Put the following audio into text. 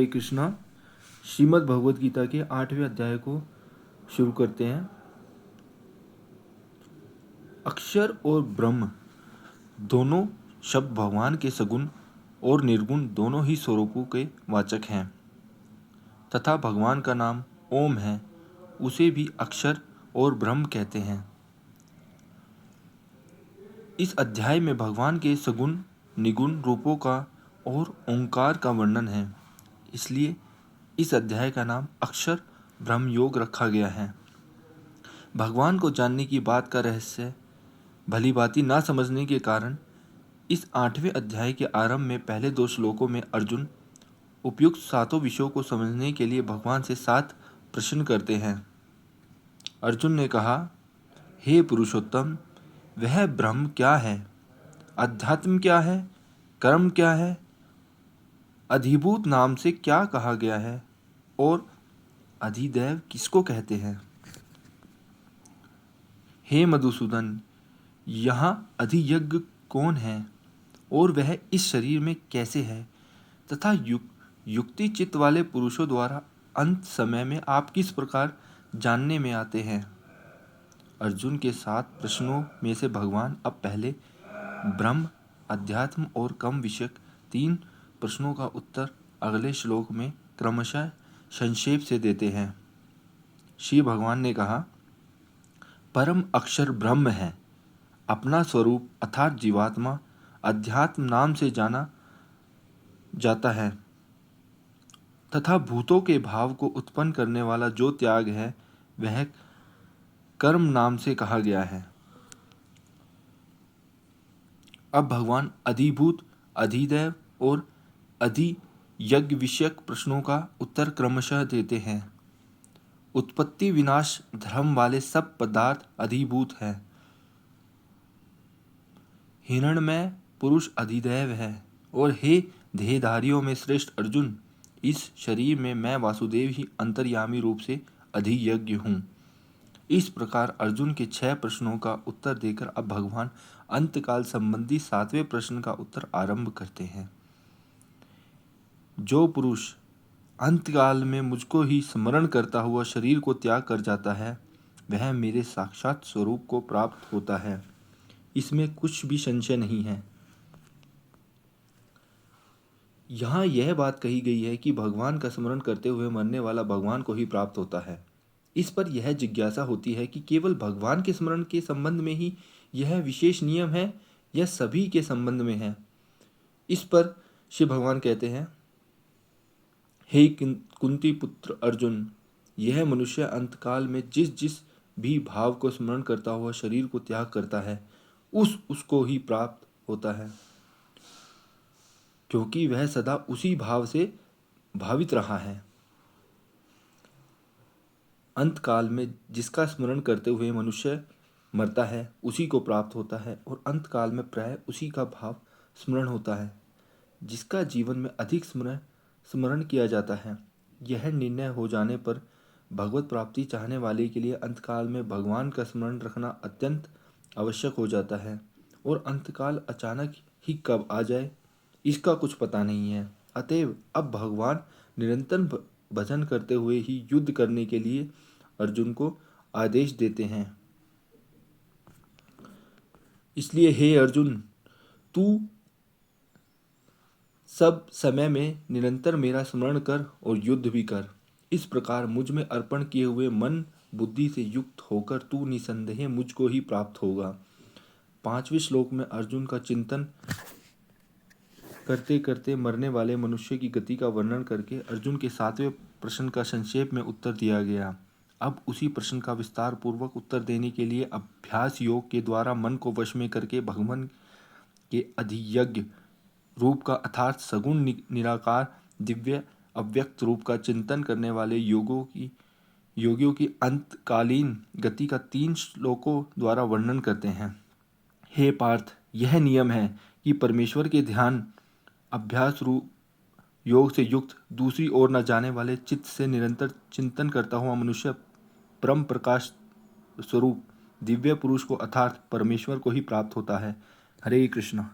हरे कृष्णा। श्रीमद् भगवद गीता के 8वें अध्याय को शुरू करते हैं। अक्षर और ब्रह्म दोनों शब्द भगवान के सगुण और निर्गुण दोनों ही स्वरूपों के वाचक हैं तथा भगवान का नाम ओम है, उसे भी अक्षर और ब्रह्म कहते हैं। इस अध्याय में भगवान के सगुण निगुण रूपों का और ओंकार का वर्णन है, इसलिए इस अध्याय का नाम अक्षर ब्रह्म योग रखा गया है। भगवान को जानने की बात का रहस्य भली भांति ना समझने के कारण इस 8वें अध्याय के आरंभ में पहले 2 श्लोकों में अर्जुन उपयुक्त 7 विषयों को समझने के लिए भगवान से 7 प्रश्न करते हैं। अर्जुन ने कहा, हे पुरुषोत्तम, वह ब्रह्म क्या है? अध्यात्म क्या है? कर्म क्या है? अधिभूत नाम से क्या कहा गया है? और अधिदैव किसको कहते हैं? हे मधुसूदन, यहाँ अधियज्ञ कौन है और वह इस शरीर में कैसे है तथा युक्ति चित्त वाले पुरुषों द्वारा अंत समय में आप किस प्रकार जानने में आते हैं? अर्जुन के 7 प्रश्नों में से भगवान अब पहले ब्रह्म, अध्यात्म और कर्म विषयक 3 प्रश्नों का उत्तर अगले श्लोक में क्रमशः संक्षेप से देते हैं। श्री भगवान ने कहा, परम अक्षर ब्रह्म है, अपना स्वरूप अर्थात जीवात्मा अध्यात्म नाम से जाना जाता है तथा भूतों के भाव को उत्पन्न करने वाला जो त्याग है वह कर्म नाम से कहा गया है। अब भगवान अधिभूत, अधिदैव और अधियज्ञ विषयक प्रश्नों का उत्तर क्रमशः देते हैं। उत्पत्ति विनाश धर्म वाले सब पदार्थ अधिभूत हैं। हिरण्मय पुरुष अधिदैव है और हे देहधारियों में श्रेष्ठ अर्जुन, इस शरीर में मैं वासुदेव ही अंतर्यामी रूप से अधियज्ञ हूँ। इस प्रकार अर्जुन के 6 प्रश्नों का उत्तर देकर अब भगवान अंतकाल संबंधी 7वें प्रश्न का उत्तर आरंभ करते हैं। जो पुरुष अंतकाल में मुझको ही स्मरण करता हुआ शरीर को त्याग कर जाता है, वह मेरे साक्षात स्वरूप को प्राप्त होता है, इसमें कुछ भी संशय नहीं है। यहाँ यह बात कही गई है कि भगवान का स्मरण करते हुए मरने वाला भगवान को ही प्राप्त होता है। इस पर यह जिज्ञासा होती है कि केवल भगवान के स्मरण के संबंध में ही यह विशेष नियम है या सभी के संबंध में है? इस पर शिव भगवान कहते हैं, हे कुंती पुत्र अर्जुन, यह मनुष्य अंतकाल में जिस जिस भी भाव को स्मरण करता हुआ शरीर को त्याग करता है, उसको ही प्राप्त होता है, क्योंकि वह सदा उसी भाव से भावित रहा है। अंतकाल में जिसका स्मरण करते हुए मनुष्य मरता है, उसी को प्राप्त होता है और अंतकाल में प्राय उसी का भाव स्मरण होता है जिसका जीवन में अधिक स्मरण किया जाता है। यह निर्णय हो जाने पर भगवत प्राप्ति चाहने वाले के लिए अंतकाल में भगवान का स्मरण रखना अत्यंत आवश्यक हो जाता है और अंतकाल अचानक ही कब आ जाए इसका कुछ पता नहीं है। अतएव अब भगवान निरंतर भजन करते हुए ही युद्ध करने के लिए अर्जुन को आदेश देते हैं। इसलिए हे अर्जुन, तू सब समय में निरंतर मेरा स्मरण कर और युद्ध भी कर। इस प्रकार मुझ में अर्पण किए हुए मन बुद्धि से युक्त होकर तू निसंदेह मुझको ही प्राप्त होगा। 5वें श्लोक में अर्जुन का चिंतन करते करते मरने वाले मनुष्य की गति का वर्णन करके अर्जुन के 7वें प्रश्न का संक्षेप में उत्तर दिया गया। अब उसी प्रश्न का विस्तार पूर्वक उत्तर देने के लिए अभ्यास योग के द्वारा मन को वश में करके भगवान के अधियज्ञ रूप का अर्थात सगुण निराकार दिव्य अव्यक्त रूप का चिंतन करने वाले योगियों की अंतकालीन गति का 3 श्लोकों द्वारा वर्णन करते हैं। हे पार्थ, यह नियम है कि परमेश्वर के ध्यान अभ्यास रूप योग से युक्त दूसरी ओर न जाने वाले चित्त से निरंतर चिंतन करता हुआ मनुष्य परम प्रकाश स्वरूप दिव्य पुरुष को अर्थात परमेश्वर को ही प्राप्त होता है। हरे कृष्णा।